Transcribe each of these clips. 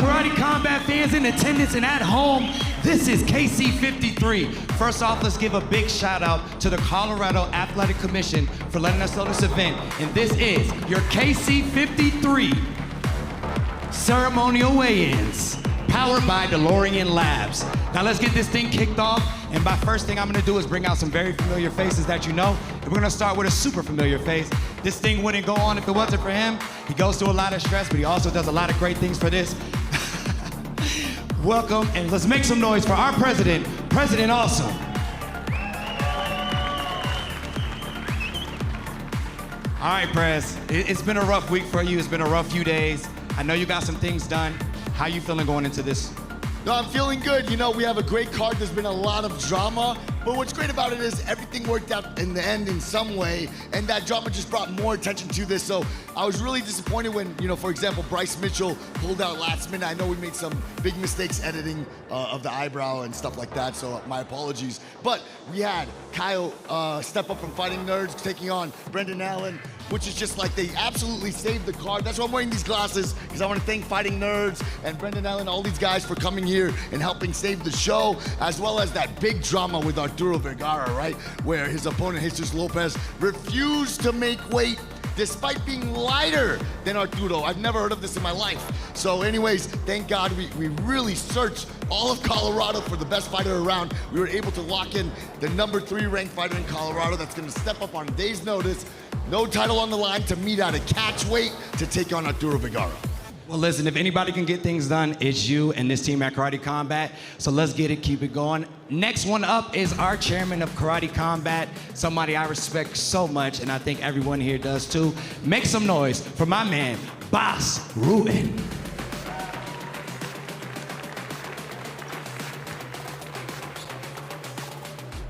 Karate Combat fans in attendance and at home? This is KC53. First off, let's give a big shout out to the Colorado Athletic Commission for letting us know this event. And this is your KC53 ceremonial weigh-ins, powered by DeLorean Labs. Now let's get this thing kicked off. And by first thing I'm gonna do is bring out some very familiar faces that you know. And we're gonna start with a super familiar face. This thing wouldn't go on if it wasn't for him. He goes through a lot of stress, but he also does a lot of great things for this. Welcome, and let's make some noise for our president, President Awesome. All right, Prez, it's been a rough week for you. It's been a rough few days. I know you got some things done. How you feeling going into this? No, I'm feeling good. You know, we have a great card. There's been a lot of drama, but what's great about it is everything worked out in the end in some way, and that drama just brought more attention to this. So I was really disappointed when, you know, for example, Bryce Mitchell pulled out last minute. I know we made some big mistakes editing of the eyebrow and stuff like that, so my apologies. But we had Caio step up from Fighting Nerds, taking on Brendan Allen, which is just like they absolutely saved the card. That's why I'm wearing these glasses, because I want to thank Fighting Nerds and Brendan Allen, all these guys for coming here and helping save the show, as well as that big drama with Arturo Vergara, right? Where his opponent, Jesus Lopez, refused to make weight despite being lighter than Arturo. I've never heard of this in my life. So anyways, thank God we really searched all of Colorado for the best fighter around. We were able to lock in the #3 ranked fighter in Colorado that's gonna step up on a day's notice. No title on the line, to meet at a catch weight to take on Arturo Vergara. Well, listen, if anybody can get things done, it's you and this team at Karate Combat. So let's get it, keep it going. Next one up is our chairman of Karate Combat, somebody I respect so much, and I think everyone here does too. Make some noise for my man, Boss Ruben.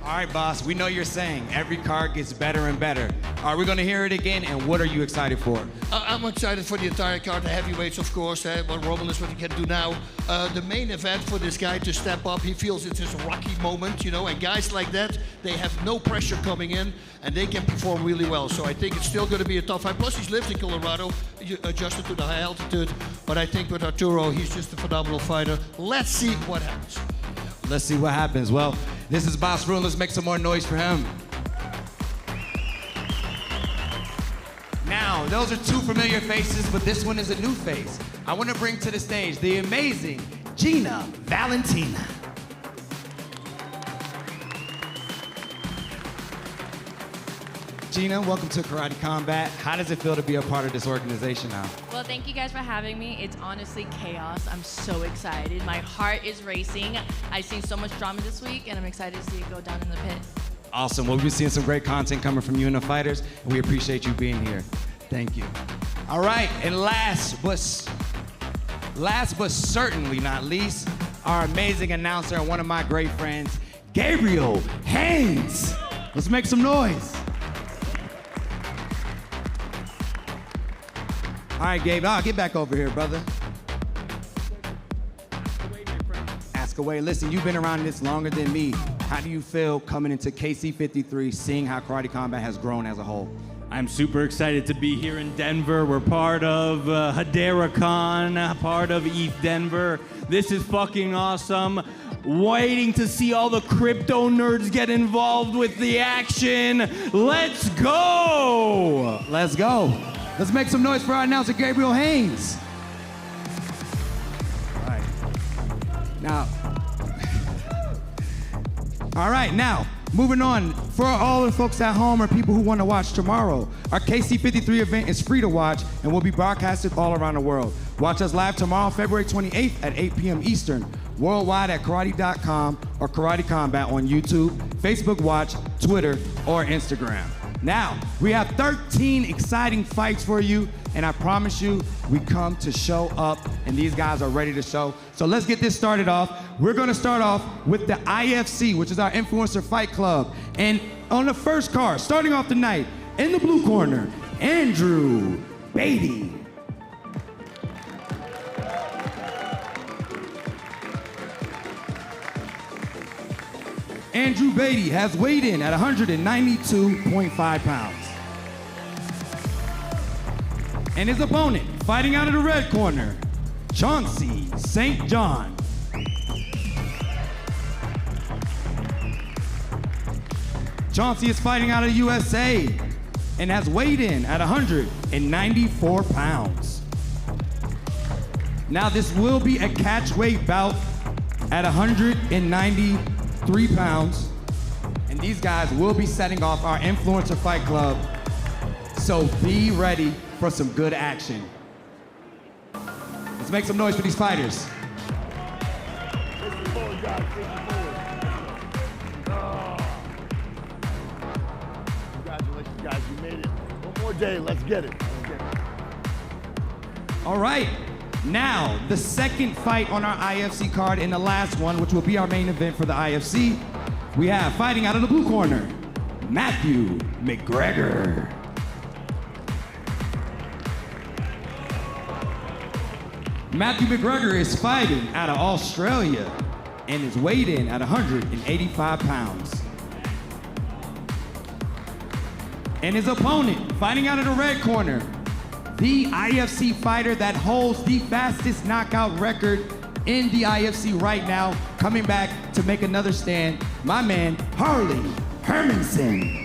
All right, boss, we know you're saying every card gets better and better. Are we gonna hear it again, and what are you excited for? I'm excited for the entire card, the heavyweights, of course, what Robelis, what he can do now. The main event for this guy to step up, he feels it's his Rocky moment, you know, and guys like that, they have no pressure coming in, and they can perform really well. So I think it's still gonna be a tough fight. Plus, he's lived in Colorado, adjusted to the high altitude, but I think with Arturo, he's just a phenomenal fighter. Let's see what happens. Let's see what happens. Well, this is Boss Ruben. Let's make some more noise for him. Now, those are two familiar faces, but this one is a new face. I want to bring to the stage the amazing Gina Valentina. Gina, welcome to Karate Combat. How does it feel to be a part of this organization now? Well, thank you guys for having me. It's honestly chaos. I'm so excited. My heart is racing. I've seen so much drama this week, and I'm excited to see it go down in the pit. Awesome. Well, we've been seeing some great content coming from you and the fighters, and we appreciate you being here. Thank you. All right, and last but certainly not least, our amazing announcer and one of my great friends, Gabriel Haynes. Let's make some noise. All right, Gabe, get back over here, brother. Ask away. Listen, you've been around this longer than me. How do you feel coming into KC53, seeing how Karate Combat has grown as a whole? I'm super excited to be here in Denver. We're part of HaderaCon, part of ETH Denver. This is fucking awesome. Waiting to see all the crypto nerds get involved with the action. Let's go! Let's go. Let's make some noise for our announcer, Gabriel Haynes. All right, now, moving on. For all the folks at home or people who want to watch tomorrow, our KC53 event is free to watch and will be broadcasted all around the world. Watch us live tomorrow, February 28th at 8 p.m. Eastern, worldwide at karate.com or Karate Combat on YouTube, Facebook Watch, Twitter, or Instagram. Now, we have 13 exciting fights for you, and I promise you, we come to show up, and these guys are ready to show. So let's get this started off. We're gonna start off with the IFC, which is our Influencer Fight Club. And on the first card, starting off the night, in the blue corner, Andrew Beatty. Andrew Beatty has weighed in at 192.5 pounds. And his opponent, fighting out of the red corner, Chauncey St. John. Chauncey is fighting out of the USA and has weighed in at 194 pounds. Now this will be a catch weight bout at 193 pounds. And these guys will be setting off our Influencer Fight Club. So be ready for some good action. Let's make some noise for these fighters. Congratulations, guys, you made it. One more day, let's get it. All right, now the second fight on our IFC card and the last one, which will be our main event for the IFC. We have fighting out of the blue corner, Matthew McGregor. Matthew McGregor is fighting out of Australia and is weighed in at 185 pounds. And his opponent, fighting out of the red corner, the IFC fighter that holds the fastest knockout record in the IFC right now, coming back to make another stand, my man, Harley Hermanson.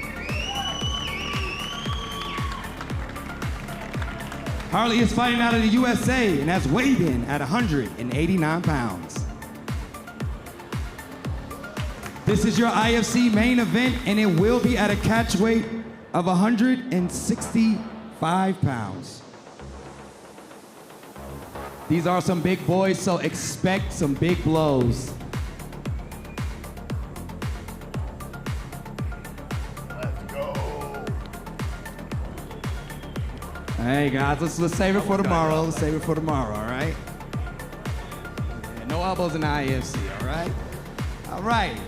Harley is fighting out of the USA and has weighed in at 189 pounds. This is your IFC main event, and it will be at a catch weight of 165 pounds. These are some big boys, so expect some big blows. Let's go. Hey guys, let's save it for tomorrow. Let's save it for tomorrow, all right? Yeah, no elbows in the IFC, all right? All right.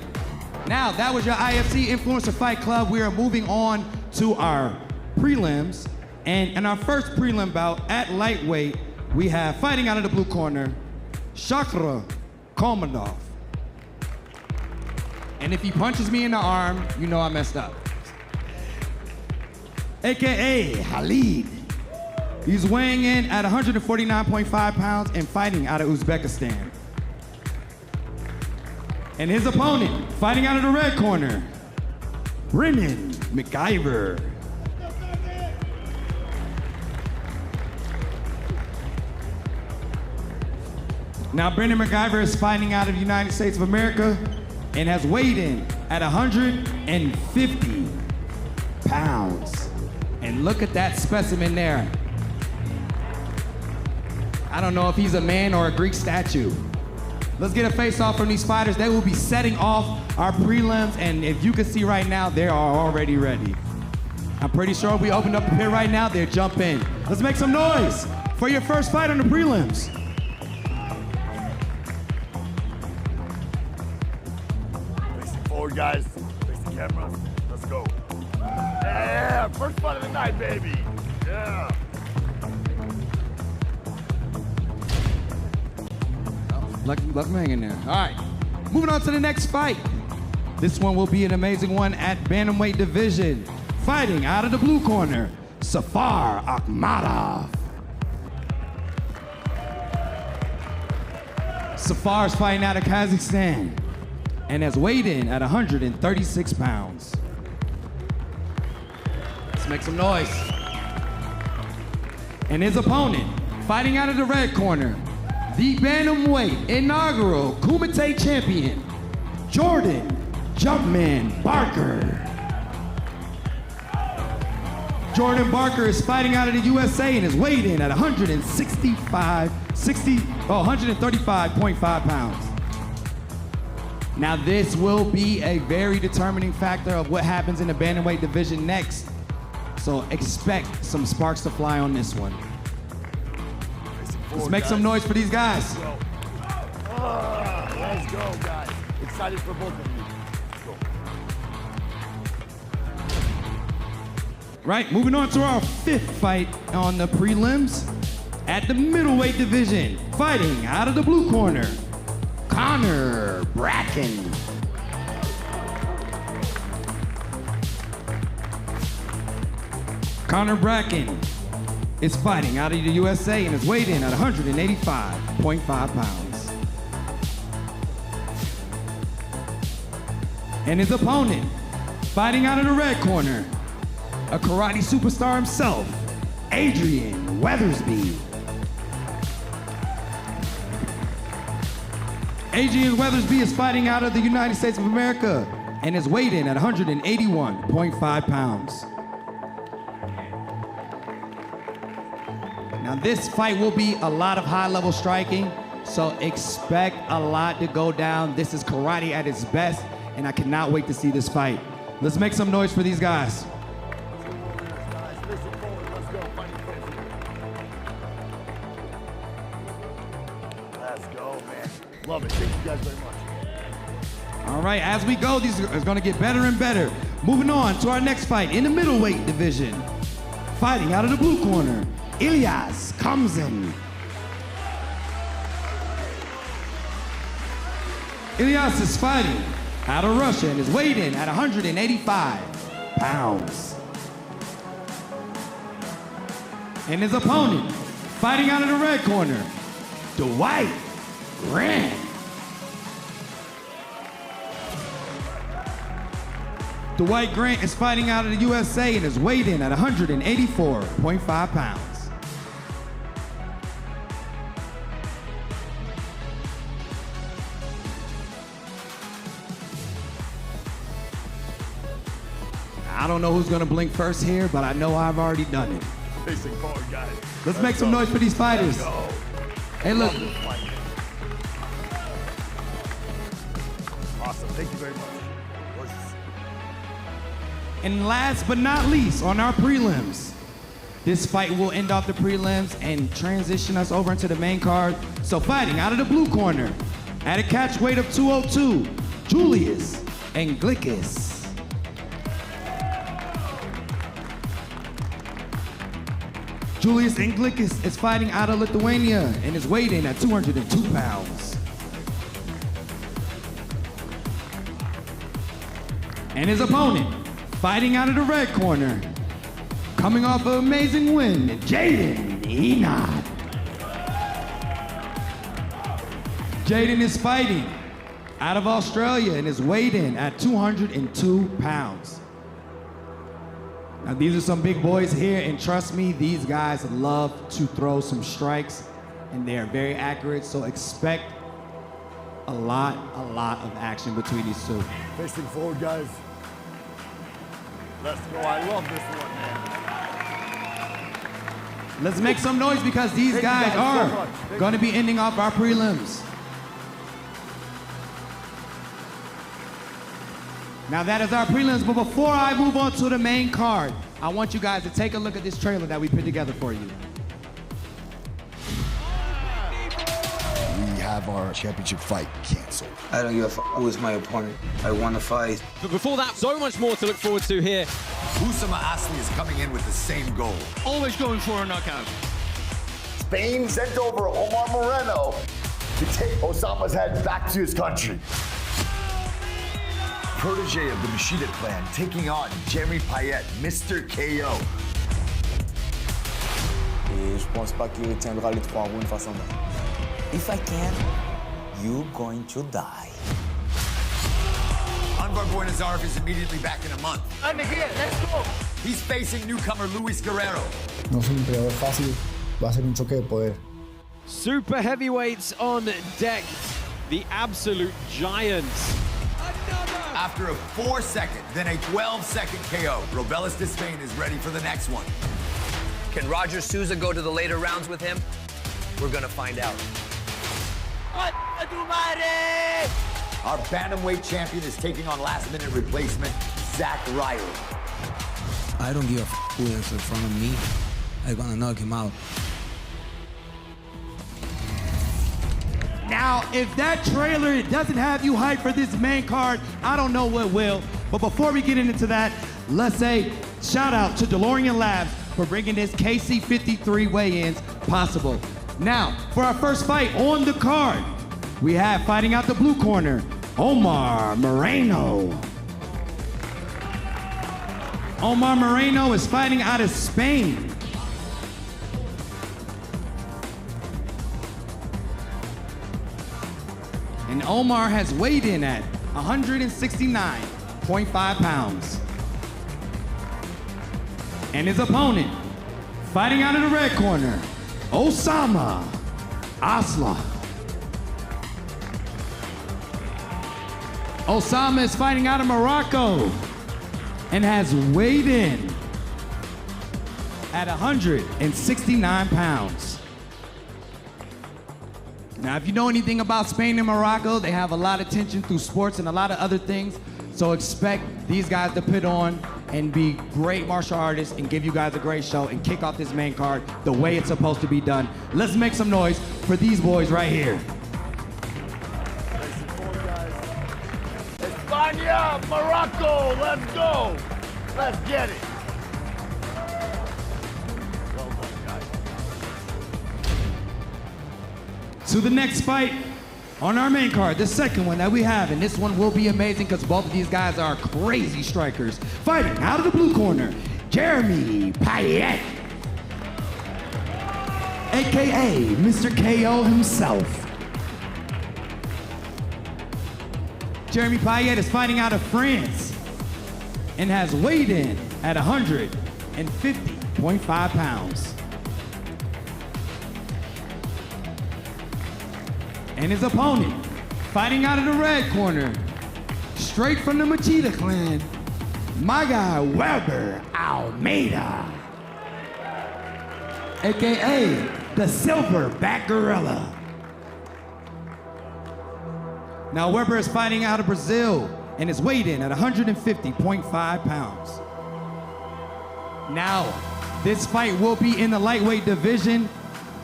Now, that was your IFC Influencer Fight Club. We are moving on to our prelims. And in our first prelim bout at lightweight, we have fighting out of the blue corner, Shakra Komanov. And if he punches me in the arm, you know I messed up. AKA Khalid. He's weighing in at 149.5 pounds and fighting out of Uzbekistan. And his opponent, fighting out of the red corner, Brennan McIver. Now, Brennan McIver is fighting out of the United States of America and has weighed in at 150 pounds. And look at that specimen there. I don't know if he's a man or a Greek statue. Let's get a face-off from these fighters. They will be setting off our prelims, and if you can see right now, they are already ready. I'm pretty sure if we opened up the pit right now, they'll jump in. Let's make some noise for your first fight on the prelims. Facing forward, guys. Face the cameras. Let's go. Yeah, first fight of the night, baby. Yeah. Lucky hang in there. All right, moving on to the next fight. This one will be an amazing one at bantamweight division. Fighting out of the blue corner, Safar Akhmadov. Safar is fighting out of Kazakhstan and has weighed in at 136 pounds. Let's make some noise. And his opponent, fighting out of the red corner, the bantamweight inaugural Kumite champion, Jordan Jumpman Barker. Jordan Barker is fighting out of the USA and is weighed in at 135.5 pounds. Now this will be a very determining factor of what happens in the bantamweight division next. So expect some sparks to fly on this one. Let's make some noise for these guys. Let's go, guys. Excited for both of you. Let's go. Right, moving on to our fifth fight on the prelims. At the middleweight division, fighting out of the blue corner, Connor Bracken. Connor Bracken is fighting out of the USA and is weighed in at 185. pounds. And his opponent, fighting out of the red corner, a karate superstar himself, Adrian Weathersby. Adrian Weathersby is fighting out of the United States of America and is weighed in at 181.5 pounds. Now this fight will be a lot of high-level striking, so expect a lot to go down. This is karate at its best, and I cannot wait to see this fight. Let's make some noise for these guys. Let's go, man. Love it. Thank you guys very much. All right, as we go, these are gonna get better and better. Moving on to our next fight in the middleweight division. Fighting out of the blue corner, Ilyas Kamzin. Ilyas is fighting out of Russia and is weighed in at 185 pounds. And his opponent, fighting out of the red corner, Dwight Grant. Dwight Grant is fighting out of the USA and is weighed in at 184.5 pounds. I don't know who's gonna blink first here, but I know I've already done it. Facing forward, guys. Let's make some noise for these fighters. Hey, look. Awesome. Thank you very much. And last but not least, on our prelims, this fight will end off the prelims and transition us over into the main card. So fighting out of the blue corner, at a catch weight of 202, Julius Anglickas. Julius Anglickas is fighting out of Lithuania and is weighed in at 202 pounds. And his opponent, fighting out of the red corner, coming off an amazing win, Jaden Enoch. Jaden is fighting out of Australia and is weighed in at 202 pounds. Now these are some big boys here, and trust me, these guys love to throw some strikes, and they are very accurate, so expect a lot of action between these two. Facing forward, guys. Let's go. I love this one, man. Let's make some noise because these guys are going to be ending off our prelims. Now that is our prelims, but before I move on to the main card, I want you guys to take a look at this trailer that we put together for you. We have our championship fight canceled. I don't give a fuck who is my opponent. I want to fight. But before that, so much more to look forward to here. Usama Asli is coming in with the same goal. Always going for a knockout. Spain sent over Omar Moreno to take Osama's head back to his country. Protege of the Machida clan taking on Jeremy Payet, Mr. KO. Et je pense pas qu'il retiendra les 3 rounds face à moi. If I can, you're going to die. Anvar Boynazarov is immediately back in a month. I'm here, let's go. He's facing newcomer Luis Guerrero. No es un peleador fácil, va a ser un choque de poder. Super heavyweights on deck. The absolute giants. After a 4-second, then a 12-second KO, Robelis Despaigne is ready for the next one. Can Roger Souza go to the later rounds with him? We're gonna find out. Our bantamweight champion is taking on last-minute replacement, Zach Riley. I don't give a who is in front of me. I'm gonna knock him out. Now, if that trailer doesn't have you hyped for this main card, I don't know what will. But before we get into that, let's say shout out to DeLorean Labs for bringing this KC53 weigh-ins possible. Now, for our first fight on the card, we have fighting out the blue corner, Omar Moreno. Omar Moreno is fighting out of Spain. And Omar has weighed in at 169.5 pounds. And his opponent, fighting out of the red corner, Osama Asla. Osama is fighting out of Morocco and has weighed in at 169 pounds. Now, if you know anything about Spain and Morocco, they have a lot of tension through sports and a lot of other things. So expect these guys to put on and be great martial artists and give you guys a great show and kick off this main card the way it's supposed to be done. Let's make some noise for these boys right here. Despaigne, Morocco, let's go. Let's get it. Well done, guys. To the next fight on our main card, the second one that we have, and this one will be amazing because both of these guys are crazy strikers. Fighting out of the blue corner, Jeremy Payet, AKA Mr. KO himself. Jeremy Payet is fighting out of France and has weighed in at 150.5 pounds. And his opponent, fighting out of the red corner, straight from the Machida clan, my guy Weber Almeida, AKA the Silverback Gorilla. Now Weber is fighting out of Brazil and is weighed in at 150.5 pounds. Now, this fight will be in the lightweight division,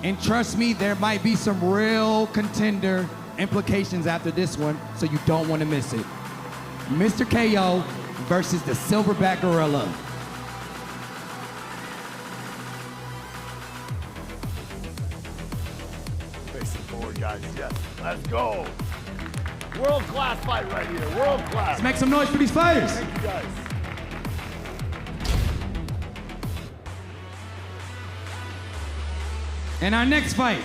and trust me, there might be some real contender implications after this one, so you don't want to miss it. Mr. KO versus the Silverback Gorilla. Facing forward, guys. Yes, let's go. World-class fight right here, world-class. Let's make some noise for these fighters. Thank you, guys. And our next fight,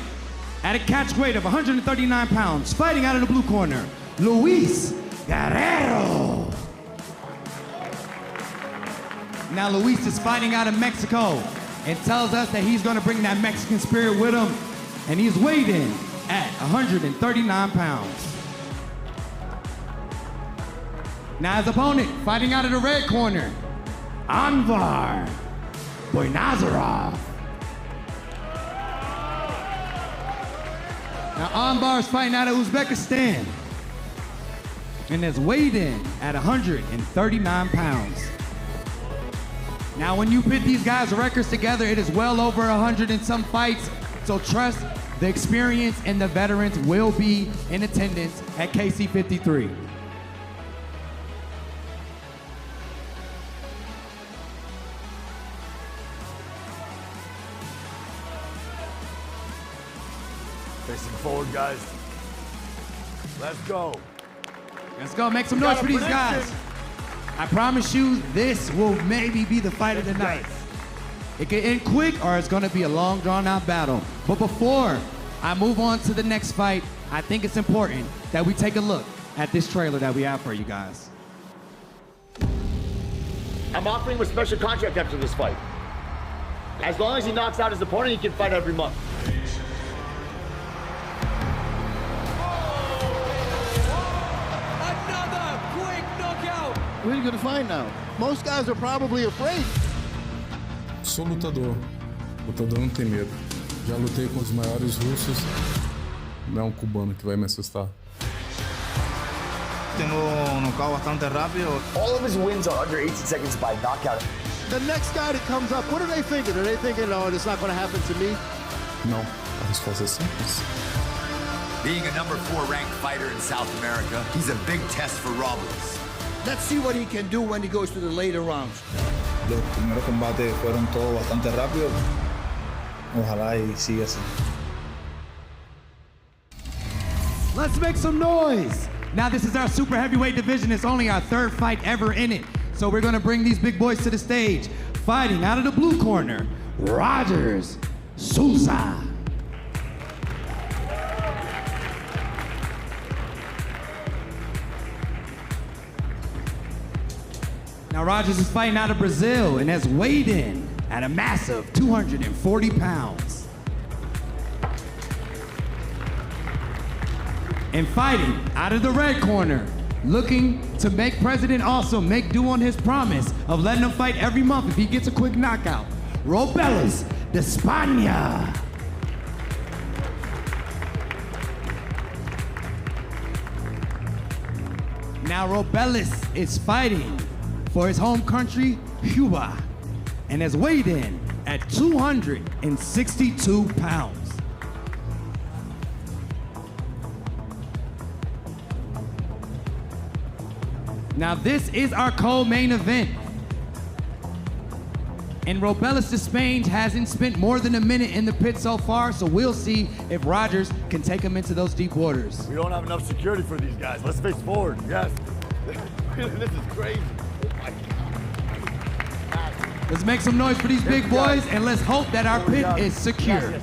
at a catch weight of 139 pounds, fighting out of the blue corner, Luis Guerrero. Now Luis is fighting out of Mexico and tells us that he's gonna bring that Mexican spirit with him, and he's weighed in at 139 pounds. Now his opponent, fighting out of the red corner, Anvar Boynazarov. Now Anvar is fighting out of Uzbekistan and is weighed in at 139 pounds. Now when you put these guys' records together, it is well over 100 and some fights, so trust the experience and the veterans will be in attendance at KC 53. Facing forward, guys. Let's go. Let's go, make some noise for these guys. I promise you, this will maybe be the fight of the night. It can end quick or it's gonna be a long, drawn out battle. But before I move on to the next fight, I think it's important that we take a look at this trailer that we have for you guys. I'm offering him a special contract after this fight. As long as he knocks out his opponent, he can fight every month. Who are you gonna find now? Most guys are probably afraid. Sou lutador. Lutador não tem medo. Já lutei com os maiores russos. Não é um cubano que vai me assustar. Tengo un knockout bastante rápido. All of his wins are under 18 seconds by knockout. The next guy that comes up, what are they thinking? Are they thinking, oh, it's not gonna happen to me? Não, a resposta é simples. Being a number 4 ranked fighter in South America, he's a big test for Robelis. Let's see what he can do when he goes to the later rounds. Los primeros combates fueron todos bastante rápidos. Ojalá y siga así. Let's make some noise. Now this is our super heavyweight division. It's only our third fight ever in it. So we're gonna bring these big boys to the stage. Fighting out of the blue corner, Roggers, Souza. Now Roggers is fighting out of Brazil and has weighed in at a massive 240 pounds. And fighting out of the red corner, looking to make President Awesome make due on his promise of letting him fight every month if he gets a quick knockout, Robelis, Despaigne. Now Robelis is fighting for his home country, Cuba, and has weighed in at 262 pounds. Now this is our co-main event. And Robelis Despaigne hasn't spent more than a minute in the pit so far, so we'll see if Roggers can take him into those deep waters. We don't have enough security for these guys. Let's face forward, yes. This is crazy. Oh my God. Let's make some noise for these big boys, and let's hope that our pit is secure. Yes.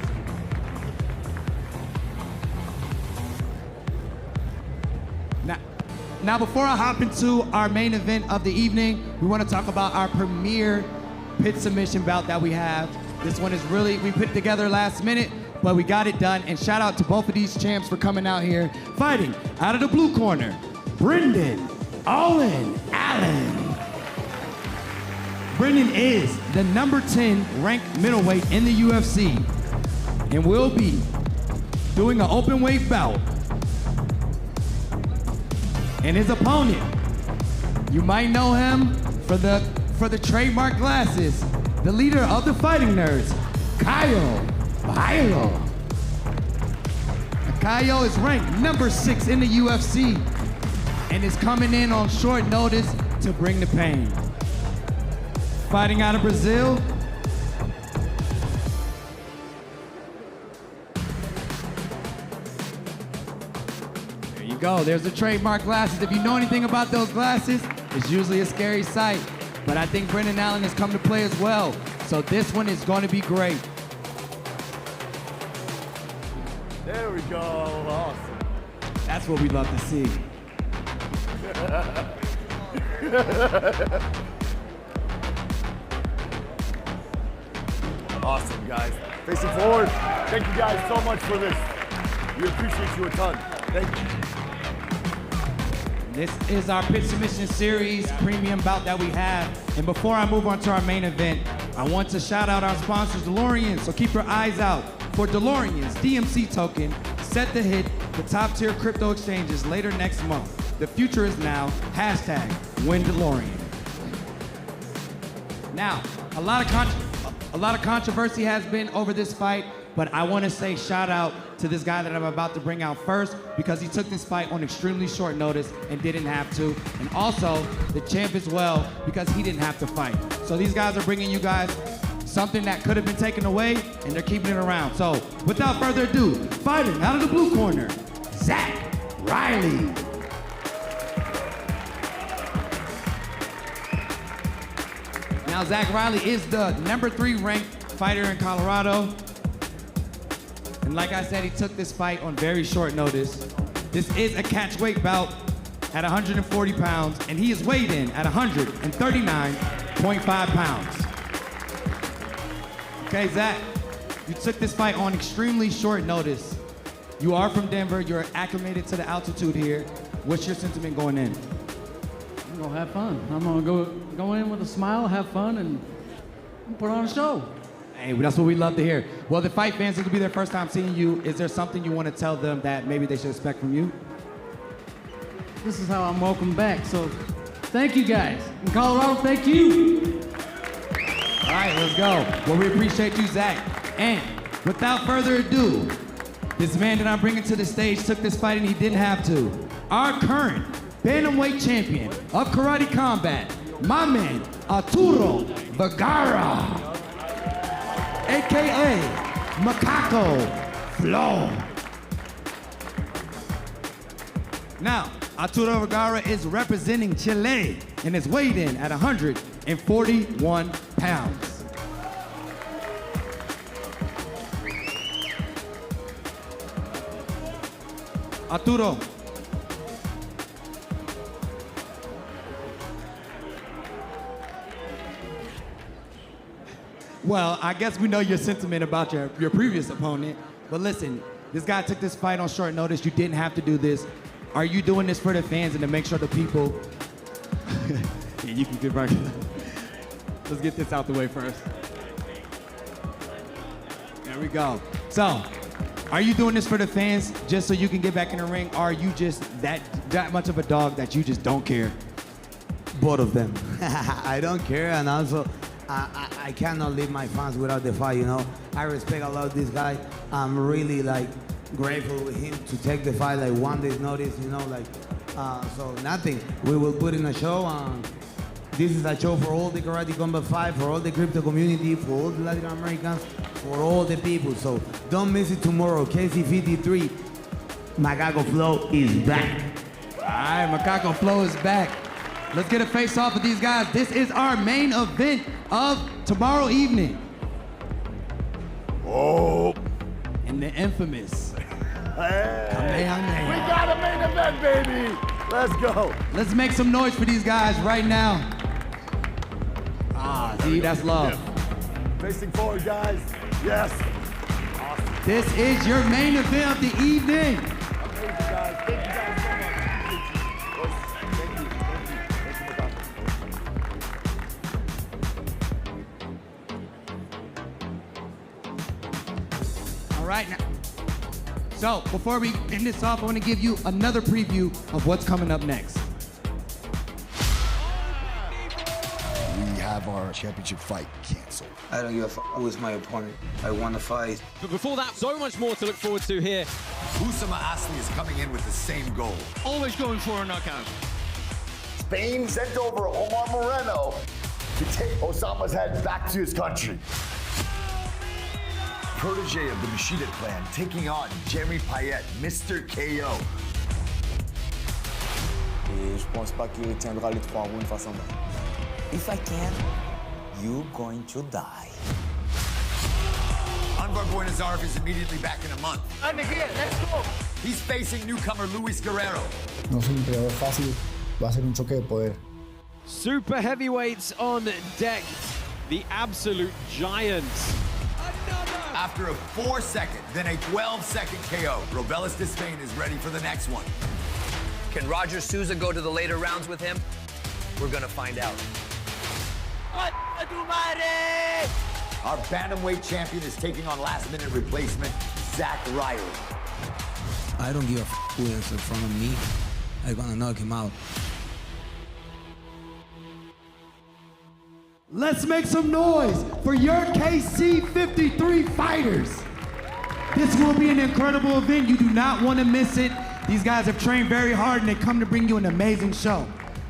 Now, before I hop into our main event of the evening, we want to talk about our premier pit submission bout that we have. This one is really, we put together last minute, but we got it done. And shout out to both of these champs for coming out here. Fighting out of the blue corner, Brendan Owen Allen. Brendan is the number 10 ranked middleweight in the UFC and will be doing an open weight bout. And his opponent, you might know him for the trademark glasses, the leader of the Fighting Nerds, Caio. Caio is ranked number 6 in the UFC and is coming in on short notice to bring the pain. Fighting out of Brazil, go. There's the trademark glasses. If you know anything about those glasses, it's usually a scary sight. But I think Brendan Allen has come to play as well. So this one is going to be great. There we go. Awesome. That's what we love to see. Awesome, guys. Facing forward. Thank you guys so much for this. We appreciate you a ton. Thank you. This is our pit submission series premium bout that we have. And before I move on to our main event, I want to shout out our sponsors, DeLorean. So keep your eyes out for DeLorean's DMC token, set to hit the top tier crypto exchanges later next month. The future is now, #win DeLorean. Now, a lot of controversy has been over this fight, but I want to say shout out to this guy that I'm about to bring out first because he took this fight on extremely short notice and didn't have to. And also the champ as well because he didn't have to fight. So these guys are bringing you guys something that could have been taken away and they're keeping it around. So without further ado, fighting out of the blue corner, Zach Riley. Now Zach Riley is the number 3 ranked fighter in Colorado. And like I said, he took this fight on very short notice. This is a catch weight bout at 140 pounds, and he is weighed in at 139.5 pounds. Okay, Zach, you took this fight on extremely short notice. You are from Denver, you're acclimated to the altitude here. What's your sentiment going in? I'm gonna have fun. I'm gonna go in with a smile, have fun, and put on a show. Hey, that's what we love to hear. Well, the fight fans, this will be their first time seeing you. Is there something you want to tell them that maybe they should expect from you? This is how I'm welcome back, so thank you guys. In Colorado, thank you. All right, let's go. Well, we appreciate you, Zach. And without further ado, this man that I'm bringing to the stage took this fight and he didn't have to. Our current bantamweight champion of karate combat, my man, Arturo Vergara. AKA Macaco Flow. Now, Arturo Vergara is representing Chile and is weighed in at 141 pounds. Arturo. Well, I guess we know your sentiment about your previous opponent, but listen, this guy took this fight on short notice. You didn't have to do this. Are you doing this for the fans and to make sure the people... Yeah, you can get right. Let's get this out the way first. There we go. So, are you doing this for the fans just so you can get back in the ring? Or are you just that much of a dog that you just don't care? Both of them. I don't care, and also I cannot leave my fans without the fight, you know. I respect a lot this guy. I'm really like grateful with him to take the fight like 1 day's notice, you know, like so nothing. We will put in a show. This is a show for all the Karate Combat 5, for all the crypto community, for all the Latin Americans, for all the people. So don't miss it tomorrow. KC53, Macaco Flow is back. All right, Macaco Flow is back. Let's get a face-off with these guys. This is our main event of tomorrow evening. Oh. And the infamous. Hey. We got a main event, baby. Let's go. Let's make some noise for these guys right now. See, that's love. Yeah. Facing forward, guys. Yes. Awesome. This is your main event of the evening. Amazing, guys. Thank you guys so much. Thank you. All right, now. So, before we end this off, I want to give you another preview of what's coming up next. We have our championship fight canceled. I don't give a fuck who is my opponent. I want to fight. But before that, so much more to look forward to here. Usama Asli is coming in with the same goal. Always going for a knockout. Spain sent over Omar Moreno to take Osama's head back to his country. Protege of the Machida clan taking on Jeremy Payet, Mr. KO. Et je pense pas qu'il tiendra les 3 rounds face à moi. If I can, you're going to die. Anwar Boynazarov is immediately back in a month. I'm here, let's go. He's facing newcomer Luis Guerrero. No es un peleador fácil, va a ser un choque de poder. Super heavyweights on deck. The absolute giants. After a 4-second, then a 12-second KO, Robelis Despaigne is ready for the next one. Can Roger Souza go to the later rounds with him? We're gonna find out. Our bantamweight champion is taking on last-minute replacement, Zach Riley. I don't give a who is in front of me. I'm gonna knock him out. Let's make some noise for your KC53 fighters. This will be an incredible event. You do not want to miss it. These guys have trained very hard and they come to bring you an amazing show.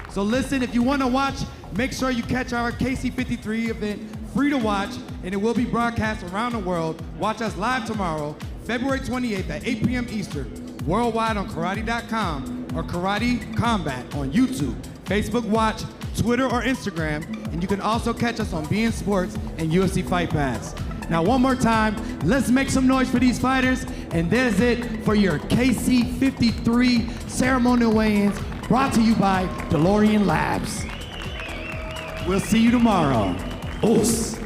So listen, if you want to watch, make sure you catch our KC53 event, free to watch, and it will be broadcast around the world. Watch us live tomorrow, February 28th at 8 p.m. Eastern, worldwide on karate.com or Karate Combat on YouTube, Facebook Watch, Twitter or Instagram, and you can also catch us on beIN Sports and UFC Fight Pass. Now one more time, let's make some noise for these fighters, and there's it for your KC53 ceremonial weigh-ins, brought to you by DeLorean Labs. We'll see you tomorrow. Os.